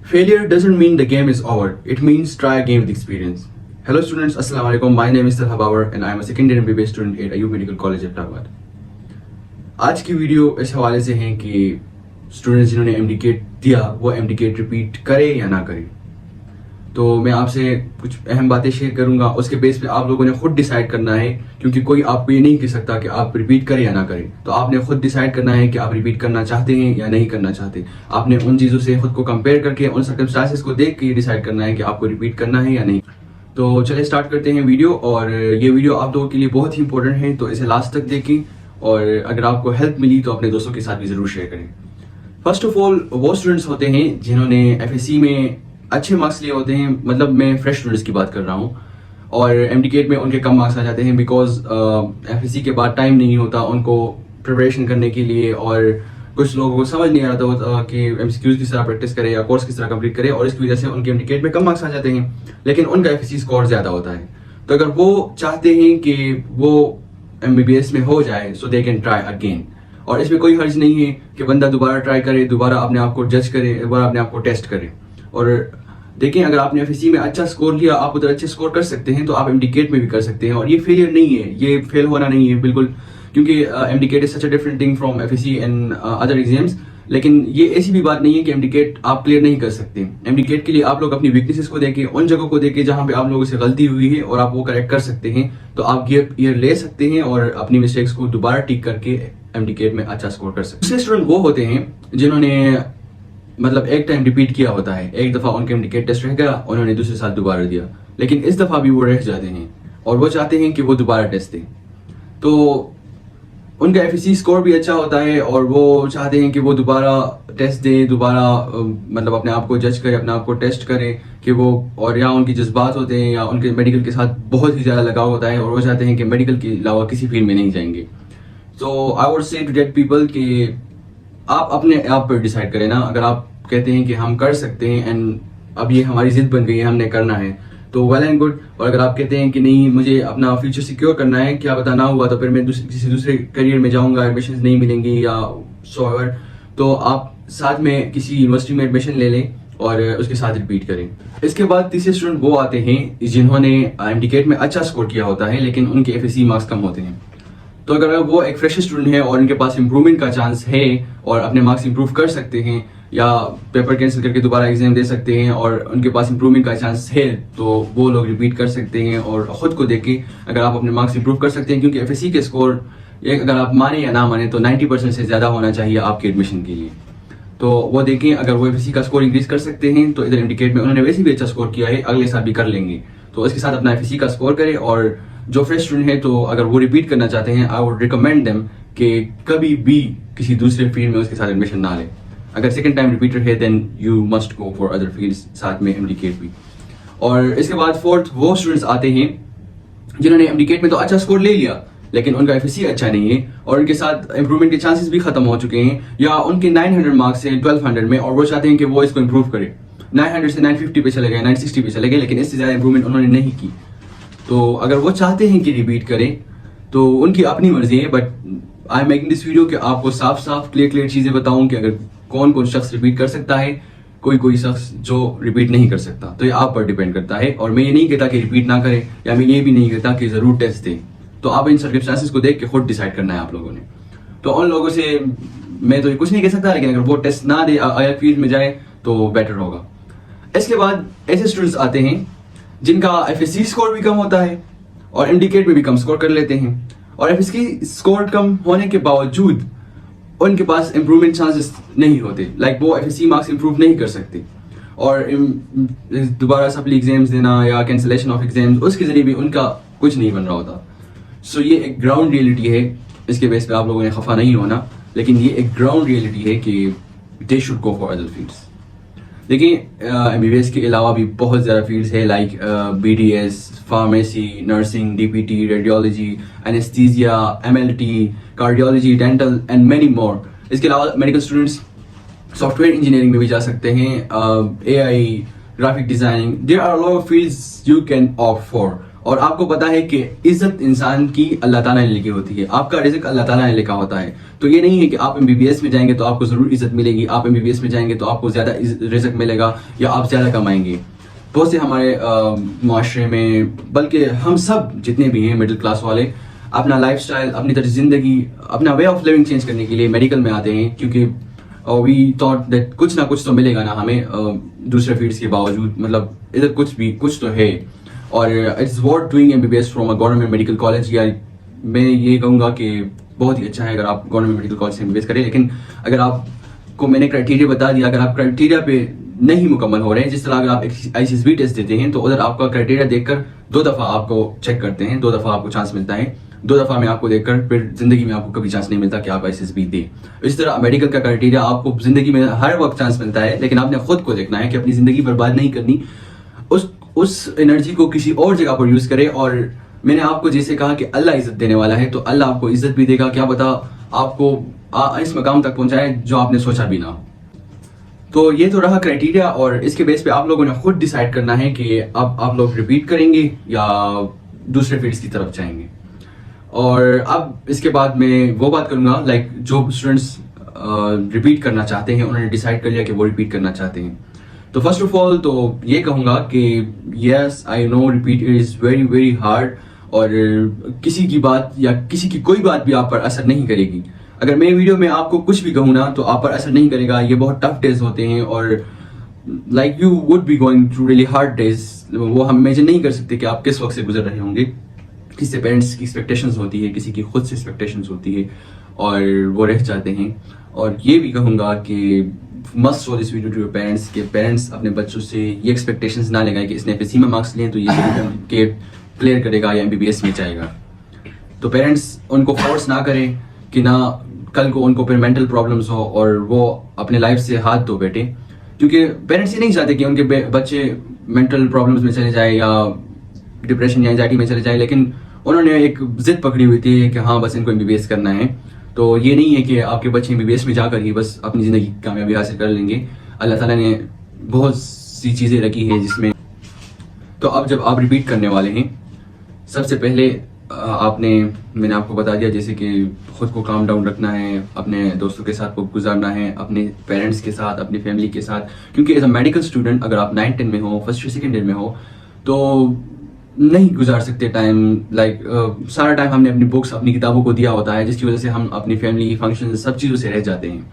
Failure doesn't mean the game is over. It means try again with experience. Hello students, Assalamu alaikum. My name is Talha Babar and I am a second year MBBS student at Ayub Medical College Ahmedabad. आज की video इस हवाले से है कि students जिन्होंने MDCAT दिया वो एमडीकेट रिपीट करे या ना करे। तो मैं आपसे कुछ अहम बातें शेयर करूंगा, उसके बेस पे आप लोगों ने खुद डिसाइड करना है, क्योंकि कोई आपको ये नहीं कह सकता कि आप रिपीट करें या ना करें। तो आपने खुद डिसाइड करना है कि आप रिपीट करना चाहते हैं या नहीं करना चाहते। आपने उन चीज़ों से खुद को कंपेयर करके, उन सर्कमस्टांसेस को देख के ये डिसाइड करना है कि आपको रिपीट करना है या नहीं। तो चलिए स्टार्ट करते हैं वीडियो। और ये वीडियो आप लोगों के लिए बहुत ही इंपॉर्टेंट है, तो इसे लास्ट तक देखें और अगर आपको हेल्प मिली तो अपने दोस्तों के साथ भी ज़रूर शेयर करें। फर्स्ट ऑफ ऑल, वो स्टूडेंट्स होते हैं जिन्होंने एफएससी में अच्छे मार्क्स लिए होते हैं, मतलब मैं फ्रेश स्टूडेंट्स की बात कर रहा हूँ, और एमडीकेट में उनके कम मार्क्स आ जाते हैं बिकॉज एफएससी के बाद टाइम नहीं होता उनको प्रिपरेशन करने के लिए, और कुछ लोगों को समझ नहीं आता होता कि एमसीक्यूज किस तरह प्रैक्टिस करे या कोर्स किस तरह कंप्लीट करे, और इसकी वजह से उनके एमडीकेट में कम मार्क्स आ जाते हैं, लेकिन उनका एफएससी स्कोर ज़्यादा होता है। तो अगर वो चाहते हैं कि वो एमबीबीएस में हो जाए, सो दे कैन ट्राई अगेन। और इसमें कोई हर्ज नहीं है कि बंदा दोबारा ट्राई करे, दोबारा अपने आप को जज करे, दोबारा अपने आप को टेस्ट करे। और देखें, अगर आपने एफएससी में अच्छा स्कोर लिया, आप उधर अच्छे स्कोर कर सकते हैं, तो आप एमडीकेट में भी कर सकते हैं। और ये फेलियर नहीं है, ये फेल होना नहीं है बिल्कुल, क्योंकि MDCAT is such a different thing from FSc and other exams. लेकिन ये ऐसी भी बात नहीं है कि एमडीकेट आप क्लियर नहीं कर सकते। एमडीकेट के लिए आप लोग अपनी वीकनेसेस को देखें, उन जगहों को देखें जहां पे आप लोगों से गलती हुई है और आप वो करेक्ट कर सकते हैं, तो आप गैप ईयर ले सकते हैं और अपनी मिस्टेक्स को दोबारा ठीक करके एमडीकेट में अच्छा स्कोर कर सकते हैं। दूसरे स्टूडेंट वो होते हैं जिन्होंने मतलब एक टाइम रिपीट किया होता है, एक दफा उनके एमडीकेट टेस्ट रह गया, उन्होंने दूसरे साल दोबारा दिया, लेकिन इस दफा भी वो रह जाते हैं और वो चाहते हैं कि वो दोबारा टेस्ट दें। तो उनका एफएससी स्कोर भी अच्छा होता है और वो चाहते हैं कि वो दोबारा टेस्ट दें, दोबारा मतलब अपने आप को जज करें, अपने आप को टेस्ट करें कि वो, और या उनकी जज्बात होते हैं या उनके मेडिकल के साथ बहुत ही ज़्यादा लगाव होता है और वो चाहते हैं कि मेडिकल के अलावा किसी फील्ड में नहीं जाएंगे। तो I would say to that people कि आप अपने आप पर डिसाइड करें ना। अगर आप कहते हैं कि हम कर सकते हैं एंड अब ये हमारी जिद बन गई है, हमने करना है, तो वेल एंड गुड। और अगर आप कहते हैं कि नहीं, मुझे अपना फ्यूचर सिक्योर करना है, क्या पता ना हुआ तो फिर मैं किसी दूसरे करियर में जाऊंगा, एडमिशन नहीं मिलेंगी या सोएवर, तो आप साथ में किसी यूनिवर्सिटी में एडमिशन ले लें और उसके साथ रिपीट करें। इसके बाद तीसरे स्टूडेंट वो आते हैं जिन्होंने एमडीकेट में अच्छा स्कोर किया होता है लेकिन उनके एफएससी मार्क्स कम होते हैं। तो अगर वो एक फ्रेश स्टूडेंट है और उनके पास इंप्रूवमेंट का चांस है और अपने मार्क्स इंप्रूव कर सकते हैं या पेपर कैंसिल करके दोबारा एग्जाम दे सकते हैं और उनके पास इंप्रूवमेंट का चांस है, तो वो लोग रिपीट कर सकते हैं। और खुद को देखें, अगर आप अपने मार्क्स इंप्रूव कर सकते हैं, क्योंकि एफएससी के स्कोर अगर आप माने या ना माने तो 90% से ज़्यादा होना चाहिए आपके एडमिशन के लिए। तो वो देखें, अगर वो एफएससी का स्कोर इंक्रीज कर सकते हैं तो इधर एमडीकेट में उन्होंने वैसे भी अच्छा स्कोर किया है, अगले साल भी कर लेंगे, तो इसके साथ अपना एफएससी का स्कोर करें। और जो फ्रेश स्टूडेंट है, तो अगर वो रिपीट करना चाहते हैं, आई वुड रिकमेंड देम कि कभी भी किसी दूसरे फील्ड में उसके साथ एडमिशन ना लें। अगर सेकंड टाइम रिपीटर है then you must go for other fields, साथ में एमडीकेट भी। और इसके बाद फोर्थ वो स्टूडेंट्स आते हैं जिन्होंने एमडीकेट में तो अच्छा स्कोर ले लिया लेकिन उनका एफएससी अच्छा नहीं है और उनके साथ इंप्रूवमेंट के चांसेस भी खत्म हो चुके हैं, या उनके 900 मार्क्स हैं 1200 में और वो चाहते हैं कि वो इसको इंप्रूव करे। 900 से 950 पे चले गए, 960 पे चले गए, लेकिन इससे ज़्यादा इंप्रूवमेंट उन्होंने नहीं की। तो अगर वो चाहते हैं कि रिपीट करें तो उनकी अपनी मर्जी है, but I am making this video कि आपको साफ साफ क्लियर चीज़ें बताऊं कि अगर कौन कौन शख्स रिपीट कर सकता है, कोई शख्स जो रिपीट नहीं कर सकता। तो ये आप पर डिपेंड करता है। और मैं ये नहीं कहता कि रिपीट ना करें, या मैं ये भी नहीं कहता कि ज़रूर टेस्ट दें। तो आप इन सर्कमस्टांसेस को देख के खुद डिसाइड करना है आप लोगों ने। तो उन लोगों से मैं तो कुछ नहीं कह सकता, लेकिन अगर वो टेस्ट ना दे, अलग फील्ड में जाए तो बेटर होगा। इसके बाद ऐसे स्टूडेंट्स आते हैं जिनका एफएससी स्कोर भी कम होता है और एमडीकेट में भी कम स्कोर कर लेते हैं, और एफएससी स्कोर कम होने के बावजूद उनके पास इंप्रूवमेंट चांसेस नहीं होते। लाइक वो एफएससी मार्क्स इंप्रूव नहीं कर सकते, और दोबारा सप्ली एग्जाम्स देना या कैंसिलेशन ऑफ एग्जाम्स, उसके जरिए भी उनका कुछ नहीं बन रहा होता। सो ये एक ग्राउंड रियलिटी है, इसके बेस पे आप लोगों ने खफा नहीं होना, लेकिन ये एक ग्राउंड रियलिटी है कि they should go for other fields. देखिए, एमबीबीएस के अलावा भी बहुत ज़्यादा फील्ड्स है, like BDS, pharmacy, nursing, DPT, radiology, anaesthesia, MLT, cardiology, dental and many more. इसके अलावा मेडिकल स्टूडेंट्स सॉफ्टवेयर इंजीनियरिंग में भी जा सकते हैं, AI, graphic designing, there are lot of fields you can opt for. और आपको पता है कि इज्जत इंसान की अल्लाह ताला ने लिखी होती है, आपका रिज़्क अल्लाह ताला ने लिखा होता है। तो ये नहीं है कि आप एमबीबीएस में जाएंगे तो आपको ज़रूर इज्जत मिलेगी, आप एमबीबीएस में जाएंगे तो आपको ज़्यादा रिज़्क मिलेगा या आप ज़्यादा कमाएंगे। बहुत से हमारे माशरे में, बल्कि हम सब जितने भी हैं मिडिल क्लास वाले, अपना लाइफस्टाइल, अपनी तरह ज़िंदगी, अपना वे ऑफ लिविंग चेंज करने के लिए मेडिकल में आते हैं, क्योंकि वी थॉट दैट कुछ ना कुछ तो मिलेगा ना हमें दूसरे फील्ड्स के बावजूद, मतलब इधर कुछ तो है। और it's worth doing MBBS from a government medical college. या मैं ये कहूँगा कि बहुत ही अच्छा है अगर आप गवर्नमेंट मेडिकल कॉलेज से एमबीबीएस करें, लेकिन अगर आपको मैंने क्राइटेरिया बता दिया, अगर आप क्राइटेरिया पे नहीं मुकम्मल हो रहे हैं, जिस तरह अगर आप ICSB टेस्ट देते हैं तो उधर आपका क्राइटेरिया देखकर 2 दफ़ा आपको चेक करते हैं, 2 दफ़ा आपको चांस मिलता है, 2 दफ़ा में आपको देखकर फिर जिंदगी में आपको कभी चांस नहीं मिलता कि आप ICSB दें। इस तरह मेडिकल का क्राइटेरिया आपको जिंदगी में हर वक्त चांस मिलता है, लेकिन आपने खुद को देखना है कि अपनी जिंदगी बर्बाद नहीं करनी, उस एनर्जी को किसी और जगह पर यूज करें। और मैंने आपको जैसे कहा कि अल्लाह इज्जत देने वाला है, तो अल्लाह आपको इज्जत भी देगा, क्या पता आपको इस मकाम तक पहुंचाए जो आपने सोचा भी ना। तो ये तो रहा क्राइटेरिया, और इसके बेस पे आप लोगों ने खुद डिसाइड करना है कि अब आप लोग रिपीट करेंगे या दूसरे फील्ड्स की तरफ जाएंगे। और अब इसके बाद मैं वो बात करूंगा, लाइक जो स्टूडेंट्स रिपीट करना चाहते हैं, उन्होंने डिसाइड कर लिया कि वो रिपीट करना चाहते हैं, तो फर्स्ट ऑफ ऑल तो ये कहूँगा कि yes I know repeat is very very hard, और किसी की बात या किसी की कोई बात भी आप पर असर नहीं करेगी। अगर मैं वीडियो में आपको कुछ भी कहूँ ना तो आप पर असर नहीं करेगा। ये बहुत टफ डेज होते हैं, और like you would be going through really hard days. वो हम इमेजिन नहीं कर सकते कि आप किस वक्त से गुजर रहे होंगे। किसी से पेरेंट्स की एक्सपेक्टेशंस होती है, किसी की खुद से एक्सपेक्टेशंस होती है, और वो रह जाते हैं। और ये भी कहूँगा कि must show this video to your parents, के पेरेंट्स अपने बच्चों से ये एक्सपेक्टेशंस ना लगाए कि इसने FSC में मार्क्स लिए तो ये के क्लियर करेगा या MBBS में जाएगा। तो पेरेंट्स उनको फोर्स ना करें कि ना कल को उनको फिर मेंटल प्रॉब्लम्स हो और वो अपने लाइफ से हाथ धो बैठे, क्योंकि पेरेंट्स ये नहीं चाहते कि उनके बच्चे मेंटल प्रॉब्लम्स में चले जाए या डिप्रेशन या एंजाइटी में चले जाए, लेकिन उन्होंने एक जिद पकड़ी हुई थी कि हाँ बस इनको MBBS करना है। तो ये नहीं है कि आपके बच्चे MBBS में जाकर ही बस अपनी ज़िंदगी की कामयाबी हासिल कर लेंगे। अल्लाह ताला ने बहुत सी चीज़ें रखी हैं जिसमें, तो अब जब आप रिपीट करने वाले हैं, सबसे पहले मैंने आपको बता दिया जैसे कि खुद को काम डाउन रखना है, अपने दोस्तों के साथ वक्त गुजारना है, अपने पेरेंट्स के साथ, अपनी फैमिली के साथ, क्योंकि एज अ मेडिकल स्टूडेंट अगर आप 9-10 में हो, फर्स्ट या सेकेंड ईयर में हो, तो नहीं गुजार सकते टाइम। लाइक सारा टाइम हमने अपनी बुक्स, अपनी किताबों को दिया होता है, जिसकी वजह से हम अपनी फैमिली फंक्शन सब चीज़ों से रह जाते हैं।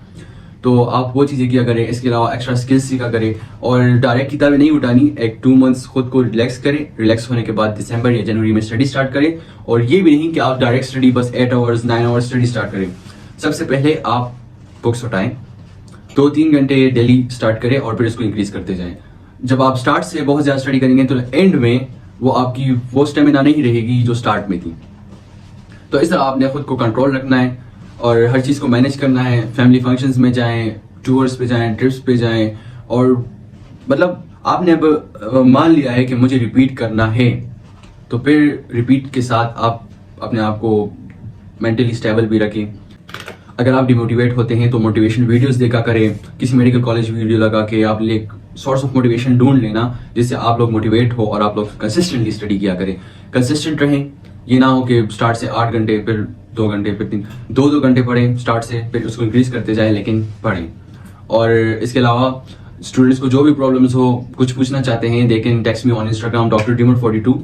तो आप वो चीज़ें किया करें, इसके अलावा एक्स्ट्रा स्किल्स सीखा करें, और डायरेक्ट किताबें नहीं उठानी। एक 2 मंथ्स खुद को रिलैक्स करें, रिलैक्स होने के बाद दिसंबर या जनवरी में स्टडी स्टार्ट करें। और ये भी नहीं कि आप डायरेक्ट स्टडी बस 8 आवर्स 9 आवर्स स्टडी स्टार्ट करें। सबसे पहले आप बुक्स उठाएं, 2-3 घंटे डेली स्टार्ट करें और फिर इसको इंक्रीज करते जाएं। जब आप स्टार्ट से बहुत ज़्यादा स्टडी करेंगे तो एंड में वो आपकी वो स्टेमिना नहीं रहेगी जो स्टार्ट में थी। तो इस तरह आपने खुद को कंट्रोल रखना है और हर चीज़ को मैनेज करना है। फैमिली फंक्शंस में जाएं, टूर्स पे जाएं, ट्रिप्स पे जाएं, और मतलब आपने अब मान लिया है कि मुझे रिपीट करना है, तो फिर रिपीट के साथ आप अपने आप को मेंटली स्टेबल भी रखें। अगर आप डिमोटिवेट होते हैं तो मोटिवेशन वीडियोस देखा करें, किसी मेडिकल कॉलेज वीडियो लगा के आप ले सोर्स ऑफ मोटिवेशन ढूंढ लेना जिससे आप लोग मोटिवेट हो और आप लोग कंसिस्टेंटली स्टडी किया करें। कंसिस्टेंट रहें, ये ना हो कि स्टार्ट से 8 घंटे, फिर 2 घंटे, फिर 2 घंटे पढ़ें स्टार्ट से, फिर उसको इंक्रीज करते जाएं, लेकिन पढ़ें। और इसके अलावा स्टूडेंट्स को जो भी प्रॉब्लम्स हो, कुछ पूछना चाहते हैं, they can text me on Instagram DrDimot42,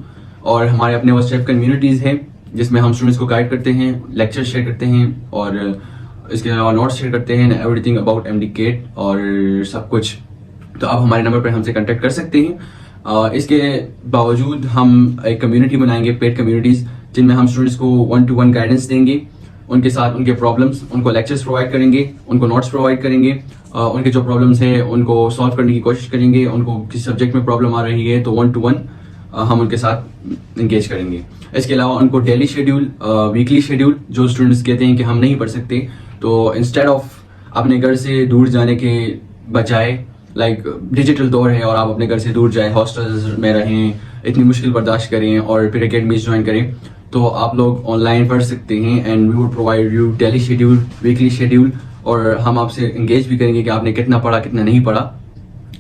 और हमारे अपने व्हाट्सएप कम्युनिटीज़ हैं जिसमें हम स्टूडेंट्स को गाइड करते हैं, लेक्चर शेयर करते हैं, और इसके अलावा नोट्स शेयर करते हैं, एवरीथिंग अबाउट MD-CAT और सब कुछ। तो आप हमारे नंबर पर हमसे कांटेक्ट कर सकते हैं। इसके बावजूद हम एक कम्युनिटी बनाएंगे, पेड कम्युनिटीज़, जिनमें हम स्टूडेंट्स को 1-to-1 गाइडेंस देंगे, उनके साथ उनके प्रॉब्लम्स, उनको लेक्चर्स प्रोवाइड करेंगे, उनको नोट्स प्रोवाइड करेंगे, उनके जो प्रॉब्लम्स हैं उनको सॉल्व करने की कोशिश करेंगे। उनको किसी सब्जेक्ट में प्रॉब्लम आ रही है तो 1-to-1 हम उनके साथ इंगेज करेंगे। इसके अलावा उनको डेली शेड्यूल, वीकली शेड्यूल, जो स्टूडेंट्स कहते हैं कि हम नहीं पढ़ सकते, तो इंस्टेड ऑफ अपने घर से दूर जाने के बजाय, लाइक डिजिटल दौर है और आप अपने घर से दूर जाएं, हॉस्टल्स में रहें, इतनी मुश्किल बर्दाश्त करें और फिर अकेडमीज ज्वाइन करें, तो आप लोग ऑनलाइन पढ़ सकते हैं। And we would provide you daily schedule, weekly schedule, और हम आपसे इंगेज भी करेंगे कि आपने कितना पढ़ा, कितना नहीं पढ़ा।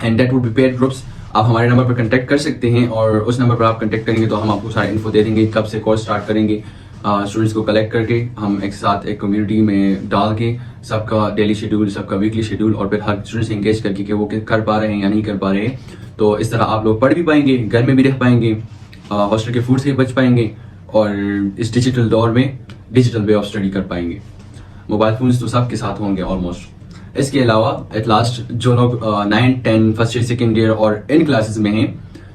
And that would be paid groups, आप हमारे नंबर पर कांटेक्ट कर सकते हैं और उस नंबर पर आप कांटेक्ट करेंगे तो हम आपको सारा इन्फो दे देंगे, कब से कोर्स स्टार्ट करेंगे। स्टूडेंट्स को कलेक्ट करके हम एक साथ एक कम्युनिटी में डाल के सबका डेली शेड्यूल, सबका वीकली शेड्यूल और फिर हर स्टूडेंट से इंगेज करके कि वो कर पा रहे हैं या नहीं कर पा रहे हैं। तो इस तरह आप लोग पढ़ भी पाएंगे, घर में भी रह पाएंगे, हॉस्टल के फूड से भी बच पाएंगे और इस डिजिटल दौर में डिजिटल वे ऑफ स्टडी कर पाएंगे। मोबाइल फ़ोन्स तो सबके साथ होंगे ऑलमोस्ट। इसके अलावा एट लास्ट जो लोग 9, 10 फर्स्ट ईयर सेकेंड ईयर और इन क्लासेस में हैं,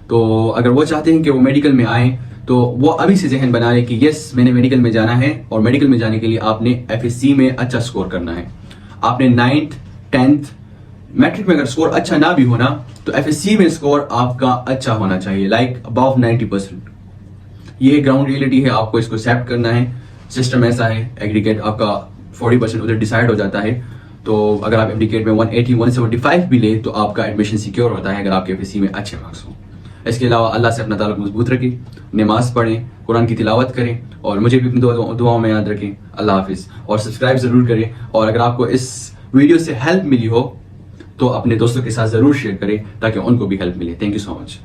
तो अगर वो चाहते हैं कि वो मेडिकल में आएँ तो वो अभी से जहन बना लें कि यस मैंने मेडिकल में जाना है। और मेडिकल में जाने के लिए आपने FSC में अच्छा स्कोर करना है। आपने 9th 10th मैट्रिक में अगर स्कोर अच्छा ना भी होना तो FSC में स्कोर आपका अच्छा होना चाहिए, लाइक अबव 90%। ये ग्राउंड रियलिटी है, आपको इसको एक्सेप्ट करना है। सिस्टम ऐसा है, एग्रीगेट आपका 40% उधर डिसाइड हो जाता है। तो अगर आप एग्रीगेट में 180 175 भी ले तो आपका एडमिशन सिक्योर होता है अगर आपके FSC में अच्छे मार्क्स हों। इसके अलावा अल्लाह से अपना ताल्लुक मजबूत रखें, नमाज पढ़ें, कुरान की तिलावत करें और मुझे भी अपनी दुआओं में याद रखें। अल्लाह हाफिज़। और सब्सक्राइब ज़रूर करें और अगर आपको इस वीडियो से हेल्प मिली हो तो अपने दोस्तों के साथ ज़रूर शेयर करें ताकि उनको भी हेल्प मिले। Thank you so much.